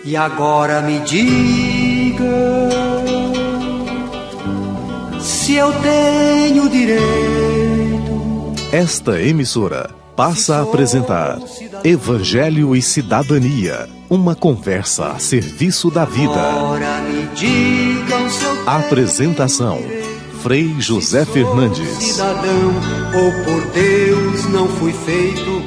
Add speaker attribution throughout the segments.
Speaker 1: E agora me diga se eu tenho direito.
Speaker 2: Esta emissora passa a apresentar Evangelho e Cidadania, uma conversa a serviço da vida.
Speaker 1: Agora me digam se eu tenho
Speaker 2: Apresentação: Frei José Fernandes.
Speaker 1: cidadão, ou por Deus não fui feito.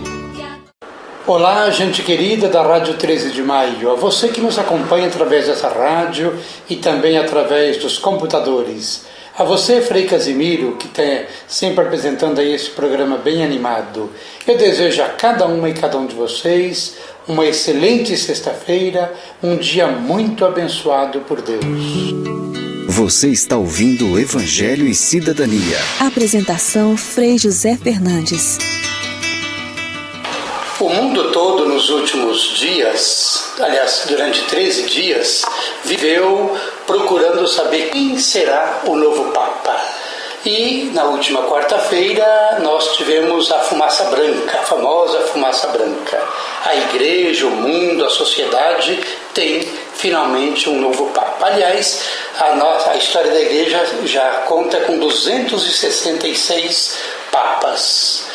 Speaker 3: Olá, gente querida da Rádio 13 de Maio, a você que nos acompanha através dessa rádio e também através dos computadores. A você, Frei Casimiro, que está sempre apresentando aí esse programa bem animado. Eu desejo a cada uma e cada um de vocês uma excelente sexta-feira, um dia muito abençoado por Deus.
Speaker 4: Você está ouvindo o Evangelho e Cidadania.
Speaker 5: Apresentação Frei José Fernandes.
Speaker 3: O mundo todo nos últimos dias, aliás, durante 13 dias, viveu procurando saber quem será o novo Papa. E na última quarta-feira nós tivemos a fumaça branca, a famosa fumaça branca. A igreja, o mundo, a sociedade tem finalmente um novo Papa. Aliás, a história da igreja já conta com 266 papas.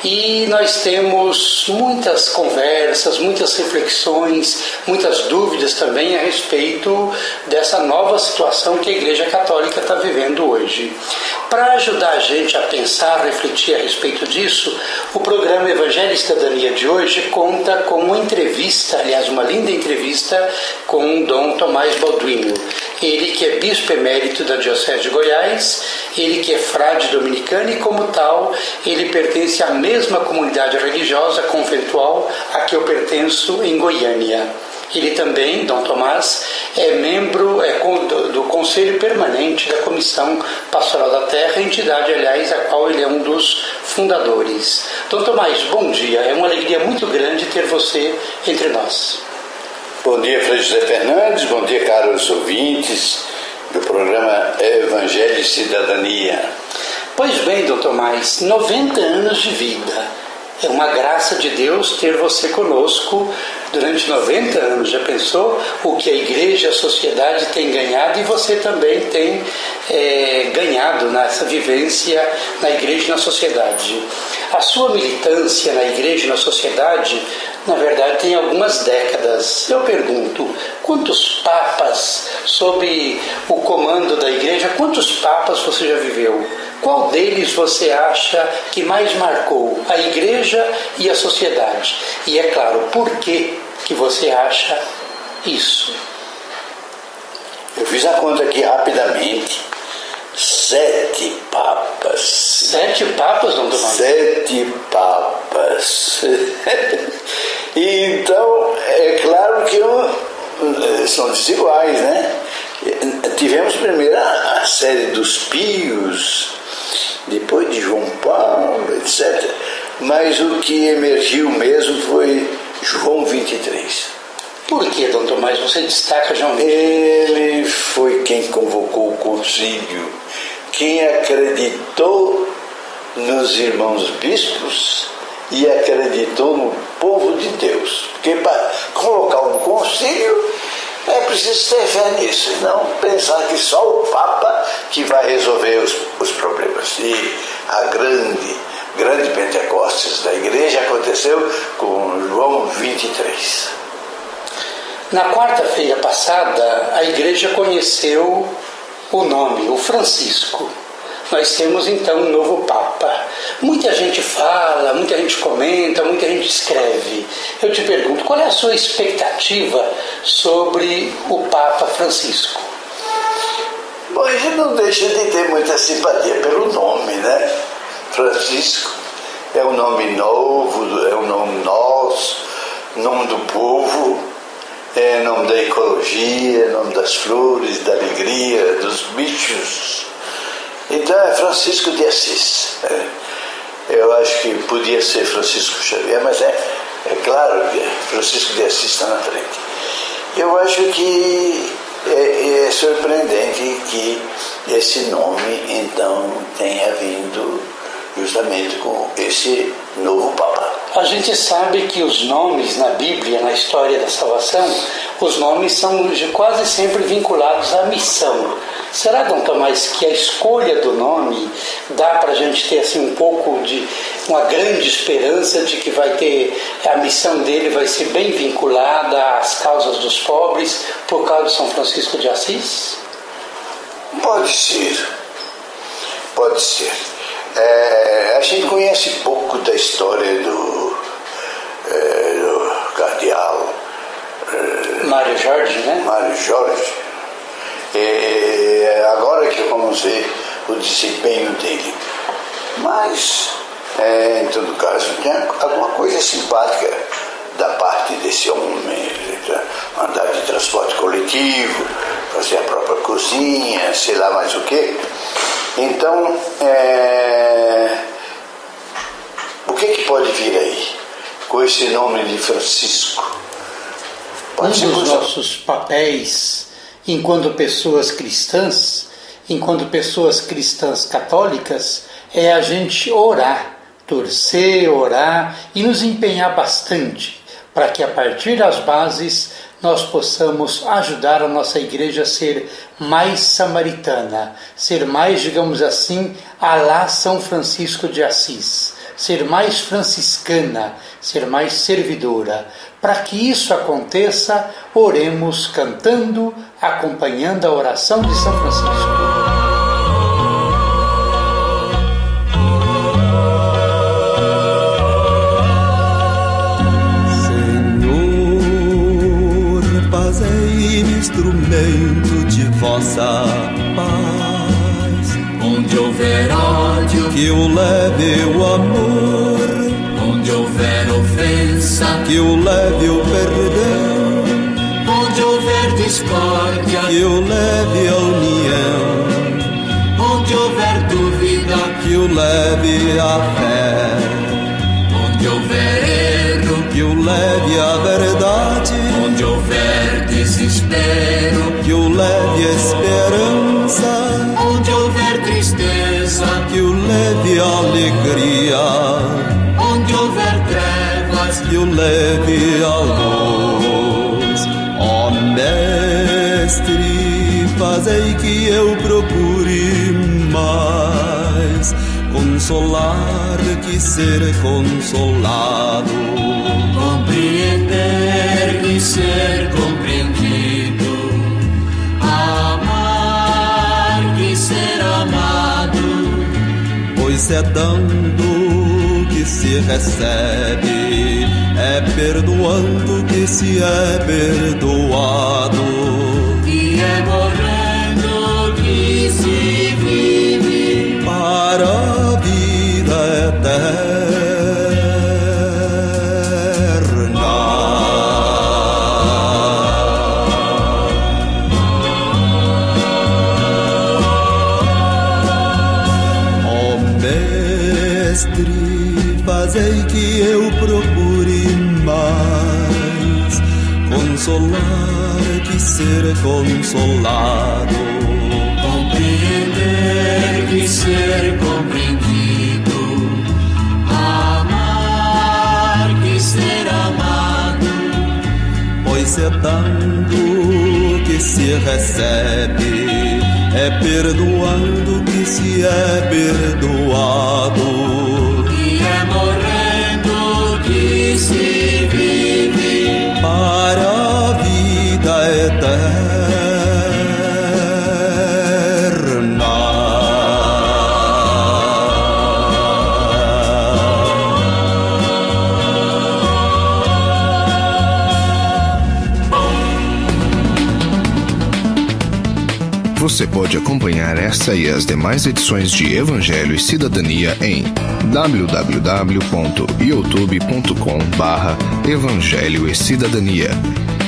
Speaker 3: E nós temos muitas conversas, muitas reflexões, muitas dúvidas também a respeito dessa nova situação que a Igreja Católica está vivendo hoje. Para ajudar a gente a pensar, a refletir a respeito disso, o programa Evangelho e Cidadania de hoje conta com uma entrevista, aliás, uma linda entrevista com o Dom Tomás Balduino. Ele que é bispo emérito da Diocese de Goiás, ele que é frade dominicano e, como tal, ele pertence à mesma comunidade religiosa conventual a que eu pertenço em Goiânia. Ele também, Dom Tomás, é membro do Conselho Permanente da Comissão Pastoral da Terra, entidade, aliás, a qual ele é um dos fundadores. Dom Tomás, bom dia. É uma alegria muito grande ter você entre nós.
Speaker 6: Bom dia, Frei José Fernandes. Bom dia, caros ouvintes do programa Evangelho e Cidadania.
Speaker 3: Pois bem, Dom Tomás, 90 anos de vida. É uma graça de Deus ter você conosco durante 90 anos. Já pensou o que a igreja, a sociedade tem ganhado e você também tem ganhado nessa vivência na igreja e na sociedade. A sua militância na igreja e na sociedade, na verdade, tem algumas décadas. Eu pergunto, quantos papas, sob o comando da igreja, quantos papas você já viveu? Qual deles você acha que mais marcou a igreja e a sociedade? E é claro, por que você acha isso?
Speaker 6: Eu fiz a conta aqui rapidamente. 7 papas.
Speaker 3: 7 papas, Dom Tomás?
Speaker 6: 7 papas. Então, é claro que são desiguais, né? Tivemos primeiro a série dos Pios, depois de João Paulo, etc. Mas o que emergiu mesmo foi João 23.
Speaker 3: Por que, Dom Tomás, você destaca João 23?
Speaker 6: Ele foi quem convocou o concílio, quem acreditou nos irmãos bispos e acreditou no povo de Deus. Porque para convocar um concílio é preciso ter fé nisso, e não pensar que só o Papa que vai resolver os problemas. E a grande Pentecostes da igreja aconteceu com João 23.
Speaker 3: Na quarta-feira passada, a igreja conheceu o nome, o Francisco. Nós temos então um novo Papa. Muita gente fala, muita gente comenta, muita gente escreve. Eu te pergunto, qual é a sua expectativa sobre o Papa Francisco?
Speaker 6: Bom, a gente não deixa de ter muita simpatia pelo nome, né? Francisco é um nome novo, é um nome nosso, nome do povo, é nome da ecologia, nome das flores, da alegria, dos bichos. Então é Francisco de Assis. Eu acho que podia ser Francisco Xavier, mas é claro que Francisco de Assis está na frente. Eu acho que é surpreendente que esse nome, então, tenha vindo justamente com esse novo Papa.
Speaker 3: A gente sabe que os nomes na Bíblia, na história da salvação, os nomes são quase sempre vinculados à missão. Será, Dom Tomás, que a escolha do nome dá para a gente ter assim, um pouco de uma grande esperança de que a missão dele vai ser bem vinculada às causas dos pobres por causa de São Francisco de Assis?
Speaker 6: Pode ser. A gente conhece pouco da história do cardeal
Speaker 3: Mário Jorge, né?
Speaker 6: Mário Jorge. Agora que vamos ver o desempenho dele. Mas, em todo caso, tem alguma coisa simpática da parte desse homem. Andar de transporte coletivo, fazer a própria cozinha, sei lá mais o quê. Então, o que pode vir aí com esse nome de Francisco?
Speaker 3: Um dos nossos papéis enquanto pessoas cristãs católicas, é a gente orar, torcer, orar e nos empenhar bastante para que a partir das bases nós possamos ajudar a nossa igreja a ser mais samaritana, ser mais, digamos assim, à la São Francisco de Assis, ser mais franciscana, ser mais servidora. Para que isso aconteça, oremos cantando, acompanhando a oração de São Francisco.
Speaker 7: Instrumento de vossa paz. Onde houver ódio, que eu leve o amor. Onde houver ofensa, que eu leve o perdão. Onde houver discórdia, que eu leve a união. Onde houver dúvida, que eu leve a fé. Onde houver erro, que eu leve a verdade. Onde houver desespero, que eu leve a esperança. Onde houver tristeza, que eu leve a alegria. Onde houver trevas, que eu leve a luz. Ó Mestre, fazei que eu procure mais consolar que ser consolado, compreender que ser compreendido, amar que ser amado, pois é dando que se recebe, é perdoando que se é perdoado, e é morrendo que se vive para a vida eterna. Ó Mestre, fazei que eu procure mais consolar que ser consolado, compreender que ser compreendido, amar que ser amado, pois é dando que se recebe, é perdoando que se é perdoado, e é morrendo que se vive para a vida eterna.
Speaker 2: Você pode acompanhar essa e as demais edições de Evangelho e Cidadania em www.youtube.com/Evangelho e Cidadania.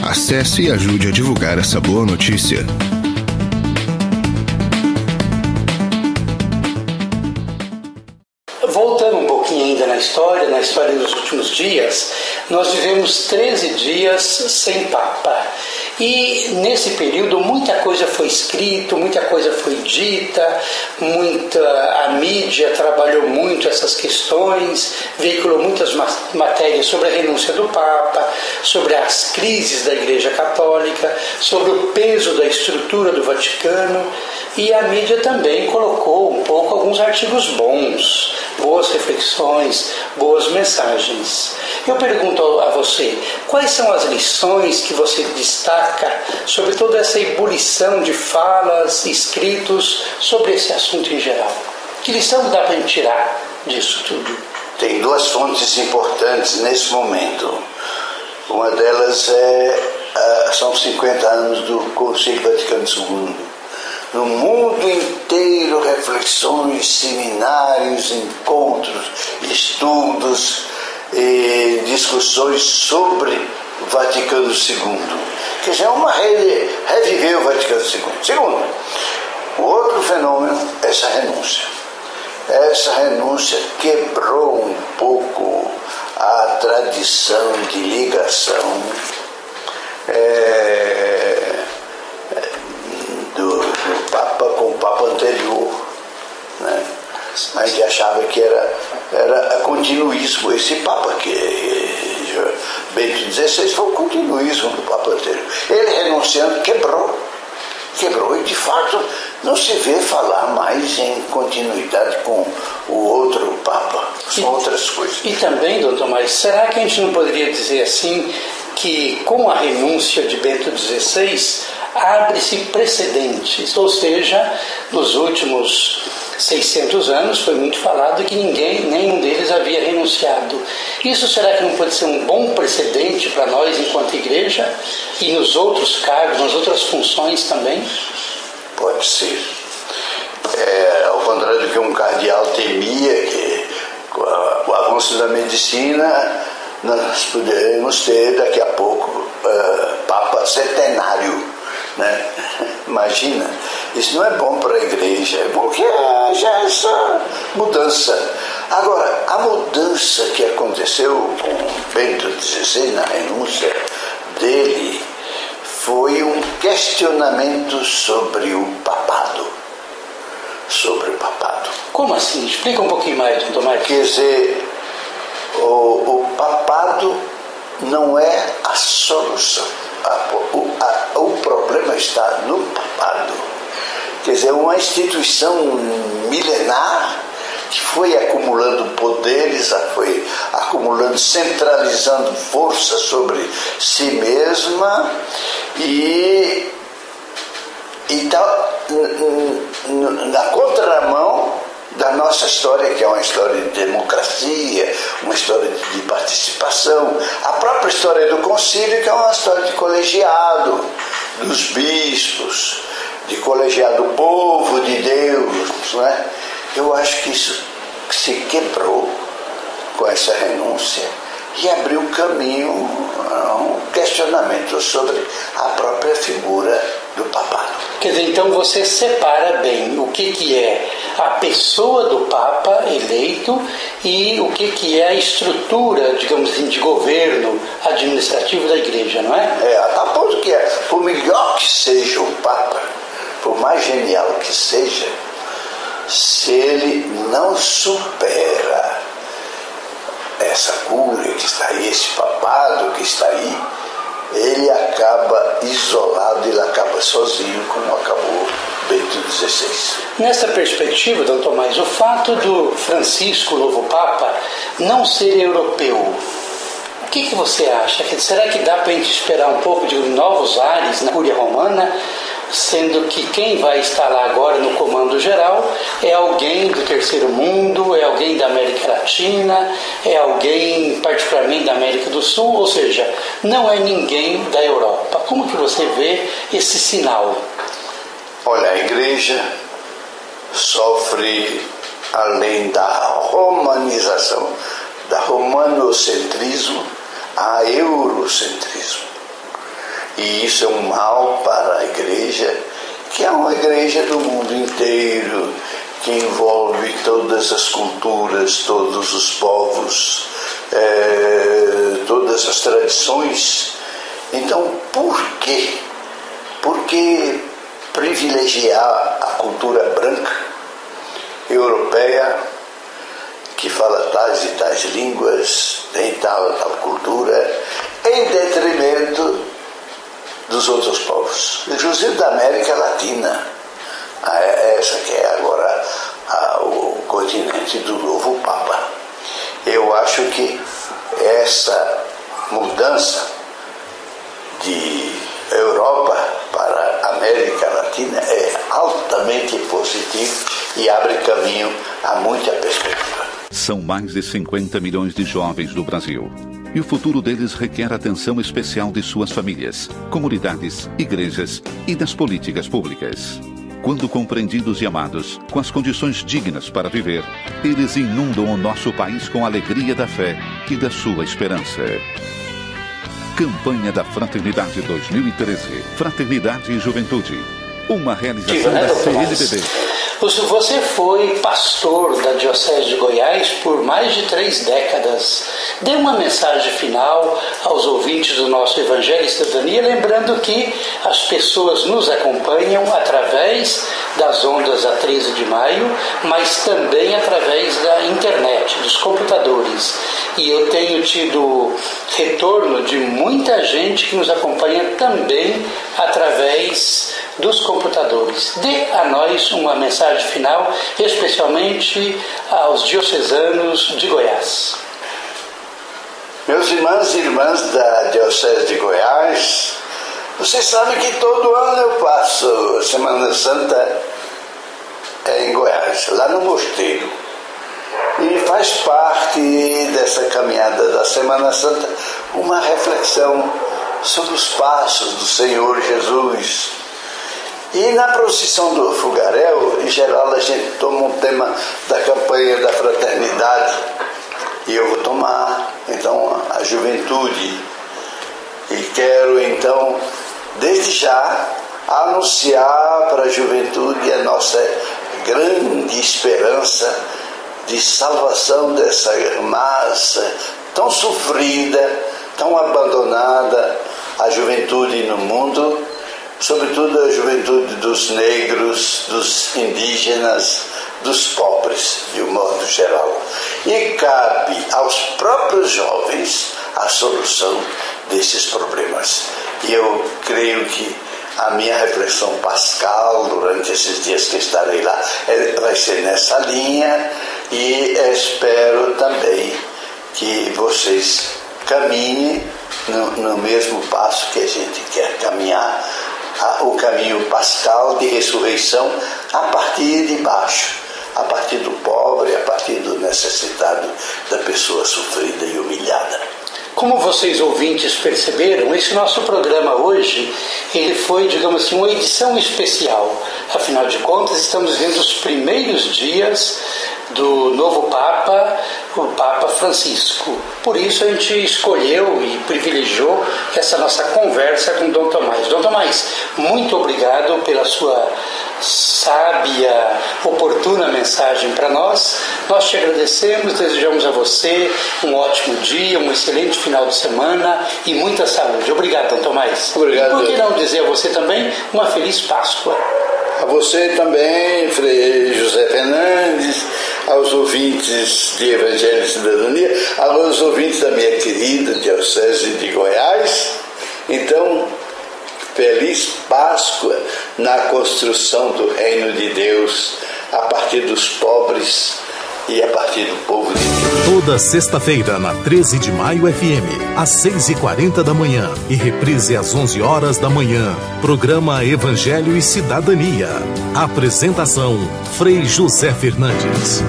Speaker 2: Acesse e ajude a divulgar essa boa notícia.
Speaker 3: Voltando um pouquinho ainda na história dos últimos dias, nós vivemos 13 dias sem Papa. E nesse período muita coisa foi escrita, muita coisa foi dita, a mídia trabalhou muito essas questões, veiculou muitas matérias sobre a renúncia do Papa, sobre as crises da Igreja Católica, sobre o peso da estrutura do Vaticano, e a mídia também colocou um pouco alguns artigos bons, boas reflexões, boas mensagens. Eu pergunto a você, quais são as lições que você destaca sobre toda essa ebulição de falas, escritos sobre esse assunto em geral? Que lição dá para a gente tirar disso tudo?
Speaker 6: Tem duas fontes importantes nesse momento. Uma delas são 50 anos do Concílio Vaticano II. No mundo inteiro, reflexões, seminários, encontros, estudos e discussões sobre o Vaticano II. Quer dizer, reviver o Vaticano II. Segundo, o outro fenômeno é essa renúncia. Essa renúncia quebrou um pouco a tradição de ligação do Papa com o Papa anterior, né? A gente achava que era continuismo. Esse Papa Bento XVI foi o continuismo do Papa anterior. Ele renunciando quebrou e de fato não se vê falar mais em continuidade com o outro Papa. São outras coisas.
Speaker 3: E também, doutor Tomás, será que a gente não poderia dizer assim que com a renúncia de Bento XVI abre-se precedentes, ou seja, nos últimos 600 anos foi muito falado que nenhum deles havia renunciado. Isso será que não pode ser um bom precedente para nós enquanto igreja e nos outros cargos, nas outras funções também?
Speaker 6: Pode ser. Ao contrário do que um cardeal temia, que com o avanço da medicina nós poderemos ter daqui a pouco Papa centenário. Né? Imagina, isso não é bom para a igreja, é bom que haja essa mudança. Agora, a mudança que aconteceu com Bento XVI na renúncia dele foi um questionamento sobre o papado.
Speaker 3: Como assim? Explica um pouquinho mais, doutor Tomás.
Speaker 6: Quer dizer, o papado não é a solução. O problema está no papado. Quer dizer, uma instituição milenar que foi acumulando poderes, foi acumulando, centralizando força sobre si mesma e está na contramão da nossa história, que é uma história de democracia, uma história de participação, a própria história do concílio, que é uma história de colegiado, dos bispos, de colegiado do povo de Deus, não é? Eu acho que isso se quebrou com essa renúncia e abriu caminho a um questionamento sobre a própria figura do papado.
Speaker 3: Quer dizer, então você separa bem o que é a pessoa do Papa eleito e o que é a estrutura, digamos assim, de governo administrativo da Igreja, não é?
Speaker 6: A tal ponto que por melhor que seja o Papa, por mais genial que seja, se ele não supera essa cura que está aí, esse papado que está aí, ele acaba isolado, ele acaba sozinho, como acabou Bento XVI.
Speaker 3: Nessa perspectiva, doutor Tomás, o fato do Francisco, o novo Papa, não ser europeu, o que você acha? Será que dá para a gente esperar um pouco de novos ares na Cúria Romana, sendo que quem vai estar lá agora no comando geral é alguém do terceiro mundo, é alguém da América Latina, é alguém particularmente da América do Sul, ou seja, não é ninguém da Europa. Como que você vê esse sinal?
Speaker 6: Olha, a igreja sofre, além da romanização, da romanocentrismo, a eurocentrismo. E isso é um mal para a igreja, que é uma igreja do mundo inteiro, que envolve todas as culturas, todos os povos, todas as tradições, Então, por quê? Por que privilegiar a cultura branca, europeia, que fala tais e tais línguas, tem tal e tal cultura, em detrimento dos outros povos, inclusive da América Latina, essa que é agora o continente do novo Papa. Eu acho que essa mudança de Europa para a América Latina é altamente positivo e abre caminho a muita perspectiva.
Speaker 8: São mais de 50 milhões de jovens no Brasil. E o futuro deles requer atenção especial de suas famílias, comunidades, igrejas e das políticas públicas. Quando compreendidos e amados, com as condições dignas para viver, eles inundam o nosso país com a alegria da fé e da sua esperança. Campanha da Fraternidade 2013. Fraternidade e Juventude. Uma realização da CNBB.
Speaker 3: Você foi pastor da Diocese de Goiás por mais de 3 décadas. Dê uma mensagem final aos ouvintes do nosso Evangelho e Cidadania, lembrando que as pessoas nos acompanham através das ondas da 13 de maio, mas também através da internet, dos computadores. E eu tenho tido retorno de muita gente que nos acompanha também através dos computadores. Dê a nós uma mensagem final, especialmente aos diocesanos de Goiás.
Speaker 6: Meus irmãos e irmãs da Diocese de Goiás, vocês sabem que todo ano eu passo a Semana Santa em Goiás, lá no Mosteiro. E faz parte dessa caminhada da Semana Santa uma reflexão sobre os passos do Senhor Jesus. E na procissão do fogaréu, em geral, a gente toma um tema da campanha da fraternidade. E eu vou tomar, então, a juventude. E quero, então, desde já, anunciar para a juventude a nossa grande esperança de salvação dessa massa tão sofrida, tão abandonada, a juventude no mundo, sobretudo a juventude dos negros, dos indígenas, dos pobres, de um modo geral. E cabe aos próprios jovens a solução desses problemas. E eu creio que a minha reflexão pascal durante esses dias que estarei lá vai ser nessa linha, e espero também que vocês caminhem no mesmo passo que a gente quer caminhar, o caminho pascal de ressurreição a partir de baixo, a partir do pobre, a partir do necessitado, da pessoa sofrida e humilhada.
Speaker 3: Como vocês ouvintes perceberam, esse nosso programa hoje, ele foi, digamos assim, uma edição especial. Afinal de contas, estamos vendo os primeiros dias do novo Papa, o Papa Francisco. Por isso a gente escolheu e privilegiou essa nossa conversa com Dom Tomás. Dom Tomás, muito obrigado pela sua sábia, oportuna mensagem para nós. Nós te agradecemos, desejamos a você um ótimo dia, um excelente final de semana e muita saúde. Obrigado, Dom Tomás.
Speaker 6: Obrigado.
Speaker 3: E por que não dizer a você também uma feliz Páscoa?
Speaker 6: A você também, Frei José Fernandes, aos ouvintes de Evangelho e Cidadania, aos ouvintes da minha querida Diocese de Goiás. Então, feliz Páscoa na construção do reino de Deus, a partir dos pobres e a partir do povo de Deus.
Speaker 2: Toda sexta-feira na 13 de maio FM, às 6h40 da manhã e reprise às 11 horas da manhã. Programa Evangelho e Cidadania. Apresentação, Frei José Fernandes.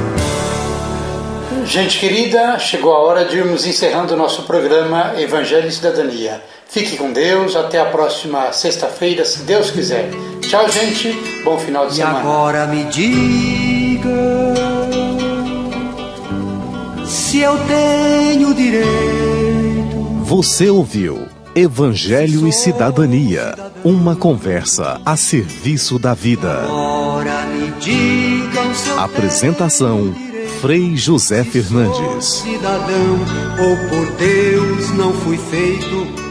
Speaker 3: Gente querida, chegou a hora de irmos encerrando o nosso programa Evangelho e Cidadania. Fique com Deus, até a próxima sexta-feira, se Deus quiser. Tchau, gente, bom final de semana.
Speaker 7: E agora me diga se eu tenho direito.
Speaker 2: Você ouviu Evangelho e Cidadania, uma conversa a serviço da vida.
Speaker 7: Agora me digam se eu
Speaker 2: Apresentação, Frei José Fernandes.
Speaker 1: Cidadão, ou por Deus não fui feito